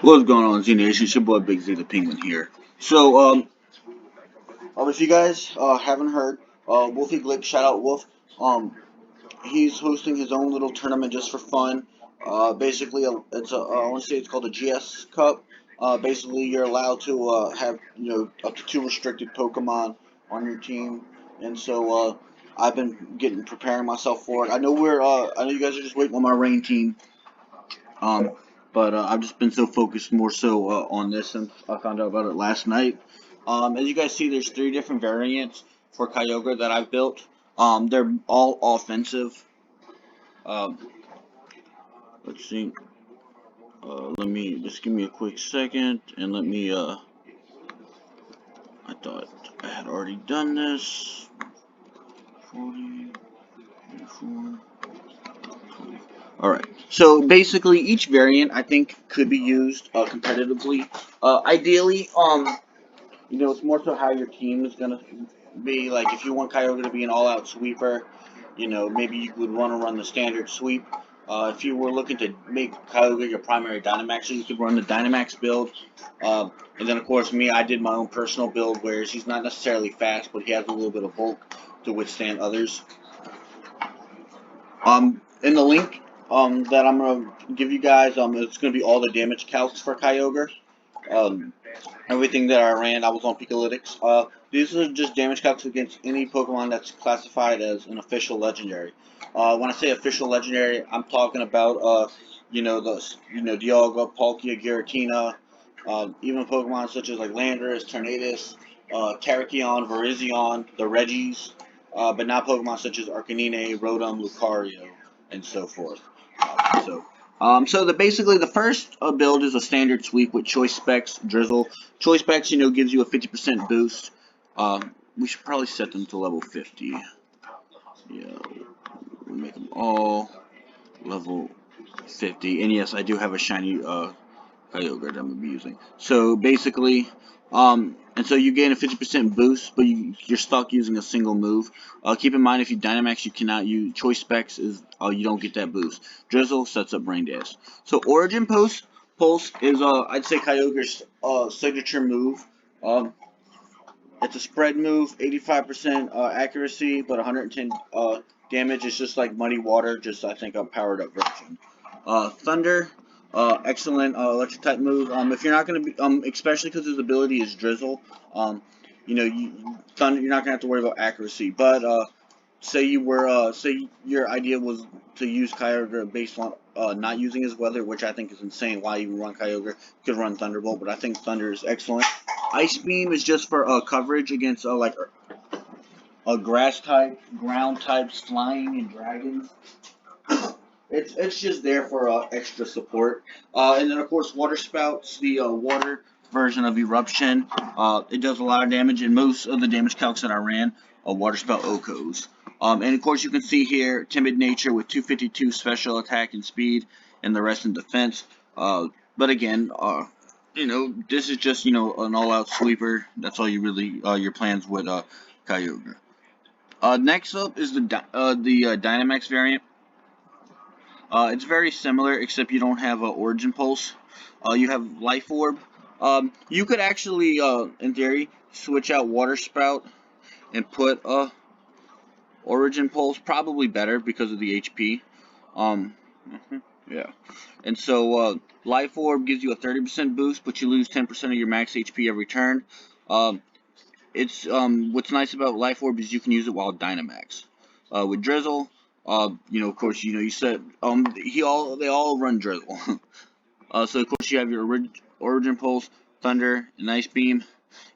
What's going on, Z Nation? It's your boy Big Z the Penguin here. If you guys haven't heard, Wolfey Glick, shout out Wolf. He's hosting his own little tournament just for fun. Basically, I want to say it's called a GS Cup. Basically, you're allowed to have up to 2 restricted Pokemon on your team, and I've been preparing myself for it. I know you guys are just waiting on my rain team. Um, but I've just been so focused more so on this since I found out about it last night. As you guys see, there's 3 different variants for Kyogre that I've built. They're all offensive. Um, let's see. Let me just give me a quick second and let me. I thought I had already done this. 40, 44. Alright, so basically each variant I think could be used competitively. Ideally, it's more so how your team is gonna be. Like if you want Kyogre to be an all-out sweeper, maybe you would want to run the standard sweep. If you were looking to make Kyogre your primary Dynamax, you could run the Dynamax build. And then of course I did my own personal build where he's not necessarily fast, but he has a little bit of bulk to withstand others. In the link that I'm gonna give you guys, it's gonna be all the damage calcs for Kyogre. Um, Everything that I ran, I was on Pikalytics. These are just damage calcs against any Pokemon that's classified as an official legendary. When I say official legendary, I'm talking about Dialga, Palkia, Giratina, even Pokemon such as like Landorus, Tornadus, Terrakion, Virizion, the Regis, but not Pokemon such as Arcanine, Rotom, Lucario, and so forth. Basically the first build is a standard sweep with Choice Specs, Drizzle. Choice Specs, gives you a 50% boost. We should probably set them to level 50. Yeah, we'll make them all level 50. And yes, I do have a shiny Kyogre that I'm gonna be using. So basically, and so you gain a 50% boost, but you're stuck using a single move. Keep in mind if you Dynamax, you cannot use Choice Specs. You don't get that boost. Drizzle sets up Brain Dance. So Origin Pulse is I'd say Kyogre's signature move. It's a spread move, 85% accuracy, but 110 damage. It's just like Muddy Water, just I think a powered up version. Thunder. Excellent electric type move. If you're not going to be, especially because his ability is Drizzle, Thunder, you're not going to have to worry about accuracy. But say your idea was to use Kyogre based on not using his weather, which I think is insane. Why even run Kyogre? You could run Thunderbolt, but I think Thunder is excellent. Ice Beam is just for coverage against grass type, ground types, flying, and dragons. It's just there for extra support. And then of course Water Spout's the water version of Eruption. It does a lot of damage, and most of the damage calcs that I ran Water Spout Okos. And of course you can see here Timid Nature with 252 special attack and speed, and the rest in defense. But again, this is just an all-out sweeper. That's all you really your plans with Kyogre. Next up is the Dynamax variant. It's very similar, except you don't have Origin Pulse. You have Life Orb. You could actually, in theory, switch out Water Spout and put Origin Pulse. Probably better because of the HP. Yeah. And so Life Orb gives you a 30% boost, but you lose 10% of your max HP every turn. What's nice about Life Orb is you can use it while Dynamax. With Drizzle, of course, you said they all run Drizzle. So of course you have your Origin Pulse, Thunder, and Ice Beam,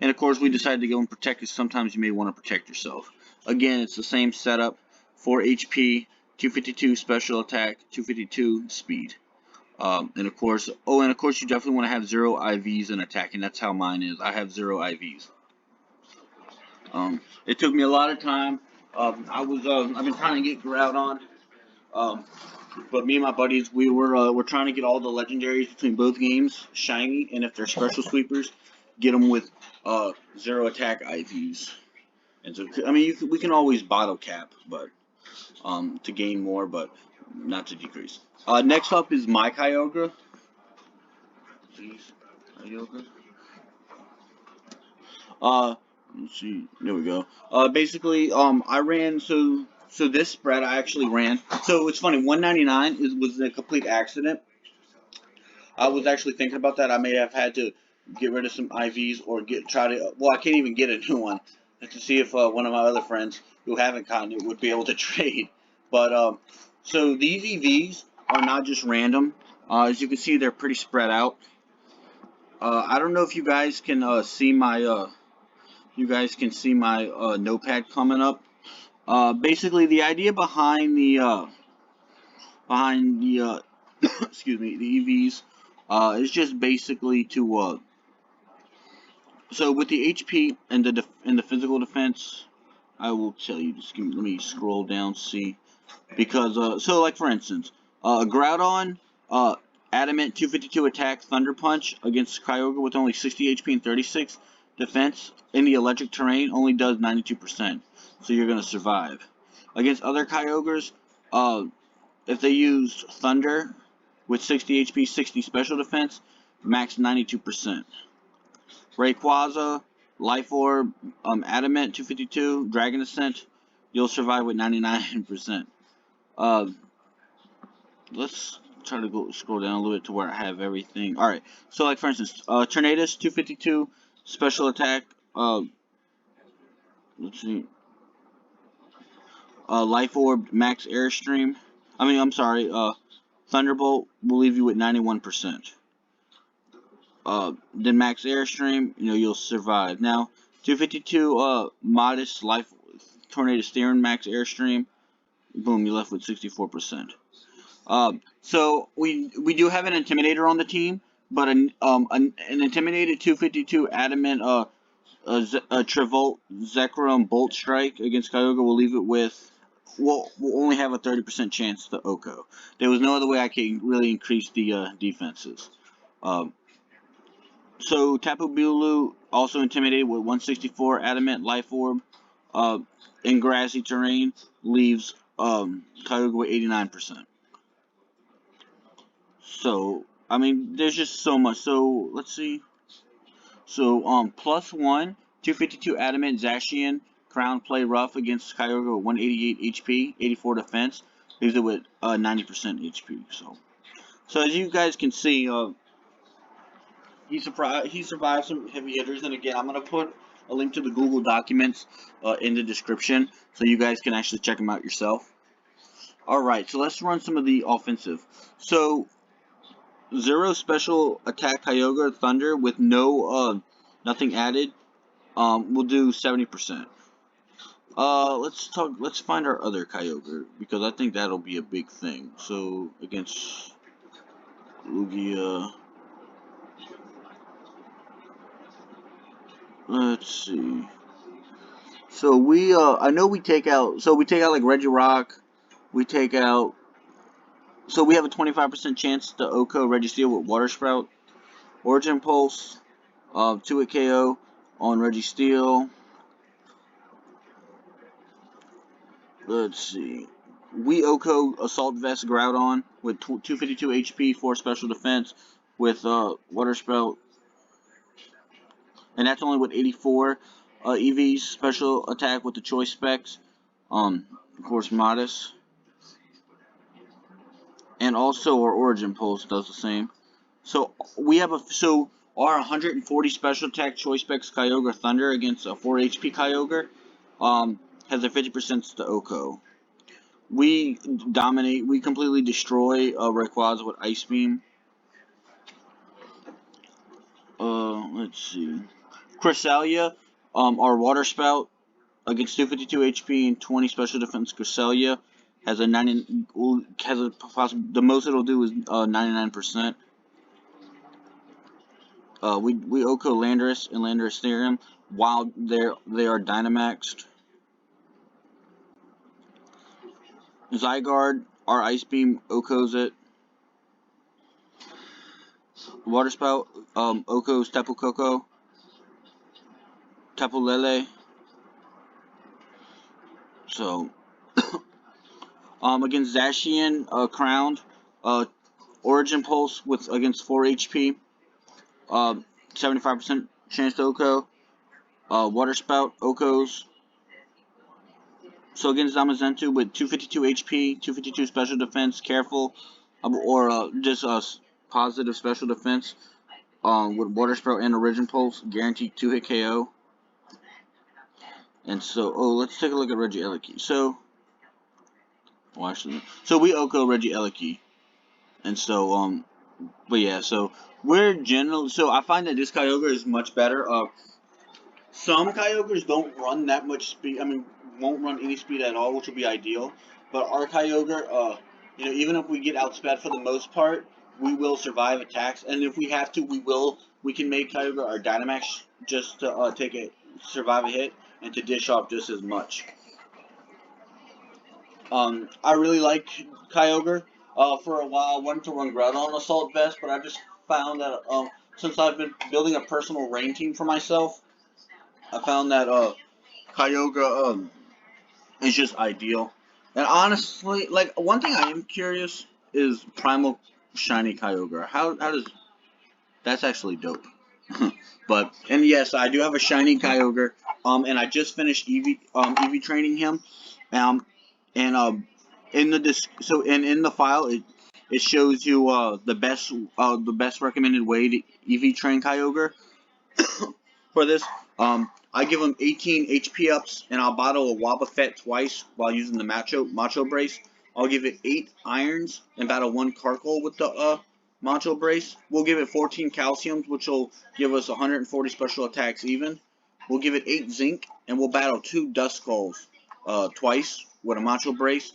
and of course we decided to go and protect because sometimes you may want to protect yourself. Again, it's the same setup: 4 HP, 252 special attack, 252 speed. And of course, you definitely want to have 0 IVs in attacking. That's how mine is. I have 0 IVs. It took me a lot of time. I've been trying to get Groudon, but me and my buddies, we're trying to get all the legendaries between both games shiny, and if they're special sweepers, get them with 0 attack IVs. And so, we can always bottle cap, but to gain more. But not to decrease. Next up is my Kyogre. Please, Kyogre. Let's see. There we go. Basically, I ran so this spread I actually ran. So it's funny. 199 was a complete accident. I was actually thinking about that. I may have had to get rid of some IVs or try to. Well, I can't even get a new one to see if one of my other friends who haven't gotten it would be able to trade. But so these EVs are not just random. As you can see, they're pretty spread out. I don't know if you guys can see my notepad coming up. Basically, the idea behind the excuse me, the EVs is just basically to so with the HP and the physical defense, I will tell you. Just let me scroll down, see, because so like for instance, Groudon, Adamant 252 attack, Thunder Punch against Kyogre with only 60 HP and 36 defense in the electric terrain only does 92%, so you're gonna survive. Against other Kyogres, if they use Thunder with 60 HP, 60 special defense, max 92%. Rayquaza, Life Orb, Adamant 252, Dragon Ascent, you'll survive with 99%. Let's try to go scroll down a little bit to where I have everything. Alright, so like for instance, Tornadus 252, special attack, let's see, Life Orb, Max Airstream, Thunderbolt will leave you with 91%. Then Max Airstream, you'll survive. Now, 252, Modest Life Tornado Steering, Max Airstream, boom, you're left with 64%. So we do have an Intimidator on the team, but an Intimidated 252 Adamant Trivolt Zekrom Bolt Strike against Kyogre will leave it with. We'll only have a 30% chance to OHKO. There was no other way I can really increase the defenses. So Tapu Bulu also intimidated with 164 Adamant Life Orb in grassy terrain leaves Kyogre with 89%. So I mean, there's just so much. So let's see. So +1 252 Adamant Zacian Crown Play Rough against Kyogre with 188 HP, 84 defense, leaves it with 90% HP. So as you guys can see, he survived some heavy hitters, and again, I'm gonna put a link to the Google documents in the description, so you guys can actually check them out yourself. All right, so let's run some of the offensive. So 0 special attack Kyogre Thunder with no nothing added. We'll do 70%. Let's find our other Kyogre because I think that'll be a big thing. So against Lugia. Let's see. So I know we take out like Regirock, we take out, so we have a 25% chance to OHKO Registeel with Water Sprout, Origin Pulse, 2-hit KO on Registeel. Let's see. We OHKO Assault Vest Groudon with 252 HP, 4 special defense with Water Sprout. And that's only with 84 EV's special attack with the choice specs. Of course, Modest. And also our Origin Pulse does the same. So we have our 140 special attack choice specs Kyogre Thunder against a 4 HP Kyogre has a 50% to OHKO. We dominate. We completely destroy Rayquaza with Ice Beam. Let's see. Cresselia, our Water Spout against 252 HP and 20 special defense. Cresselia has the most it'll do is 99%. We OHKO Landorus and Landorus Theorem while they are Dynamaxed. Zygarde, our Ice Beam OHKOs it. Water Spout, OHKOs Tapu Koko, Tapu Lele. So Against Zacian, Crowned, Origin Pulse with against 4 HP, 75% chance to OHKO, Water Spout, OHKOs. So against Zamazentu with 252 HP, 252 special defense, careful, or just positive special defense, with Water Spout and Origin Pulse, guaranteed 2-hit KO. And so, let's take a look at Regieleki. So we OHKO Regieleki. And so, but yeah, so we're generally, so I find that this Kyogre is much better. Some Kyogres don't run that much speed, won't run any speed at all, which would be ideal. But our Kyogre, even if we get outsped for the most part, we will survive attacks. And if we have to, we can make Kyogre our Dynamax just to survive a hit and to dish off just as much. I really like Kyogre. For a while, I wanted to run Groudon Assault Vest, but I just found that since I've been building a personal rain team for myself, I found that Kyogre is just ideal. And honestly, like, one thing I am curious is Primal Shiny Kyogre. How does that's actually dope. And yes, I do have a shiny Kyogre. And I just finished EV training him. In the file it shows you the best recommended way to EV train Kyogre. For this, I give him 18 HP ups, and I'll bottle a Wobbuffet twice while using the Macho Brace. I'll give it 8 irons and battle 1 Carkol with the Macho Brace. We'll give it 14 calciums, which will give us 140 special attacks even. We'll give it 8 zinc, and we'll battle 2 Duskulls twice with a Macho Brace.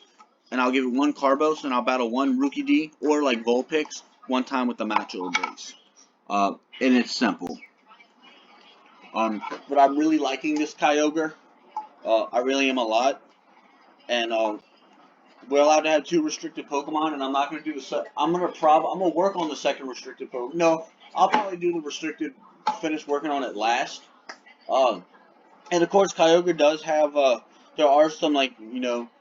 And I'll give it 1 Carbos, and I'll battle 1 Rookie D, or like Vulpix, 1 time with the Macho Brace. And it's simple. But I'm really liking this Kyogre. I really am a lot. And we're allowed to have 2 restricted Pokemon, and I'm not going to do the I'm going to work on the second restricted Pokemon. No, I'll probably do the restricted, finish working on it last. And of course, Kyogre does have there are some, like,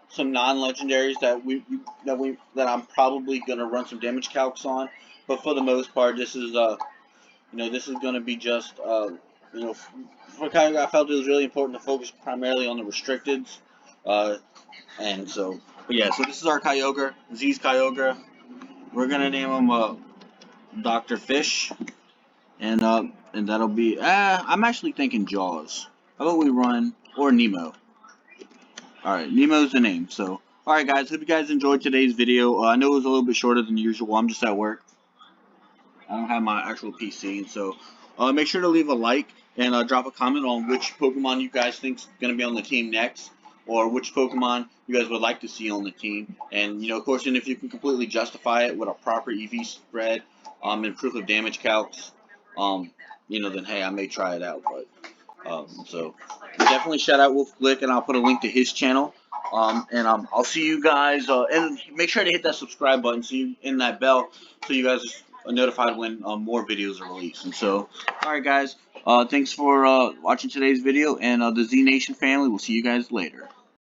some non-legendaries that I'm probably going to run some damage calcs on. But for the most part, this is this is going to be just for Kyogre, I felt it was really important to focus primarily on the restricteds. And so, but yeah, so this is our Kyogre, Z's Kyogre. We're gonna name him Dr. Fish, and that'll be. I'm actually thinking Jaws. How about we run or Nemo? All right, Nemo's the name. So, all right, guys. Hope you guys enjoyed today's video. I know it was a little bit shorter than usual. I'm just at work. I don't have my actual PC, and so make sure to leave a like and drop a comment on which Pokemon you guys think is going to be on the team next, or which Pokemon you guys would like to see on the team. And of course, and if you can completely justify it with a proper EV spread and proof of damage calcs, then hey, I may try it out. But so definitely shout out Glick, and I'll put a link to his channel. And I'll see you guys, and make sure to hit that subscribe button, so you in that bell, so you guys are notified when more videos are released. And so, alright guys, thanks for watching today's video, and the Z Nation family, we'll see you guys later.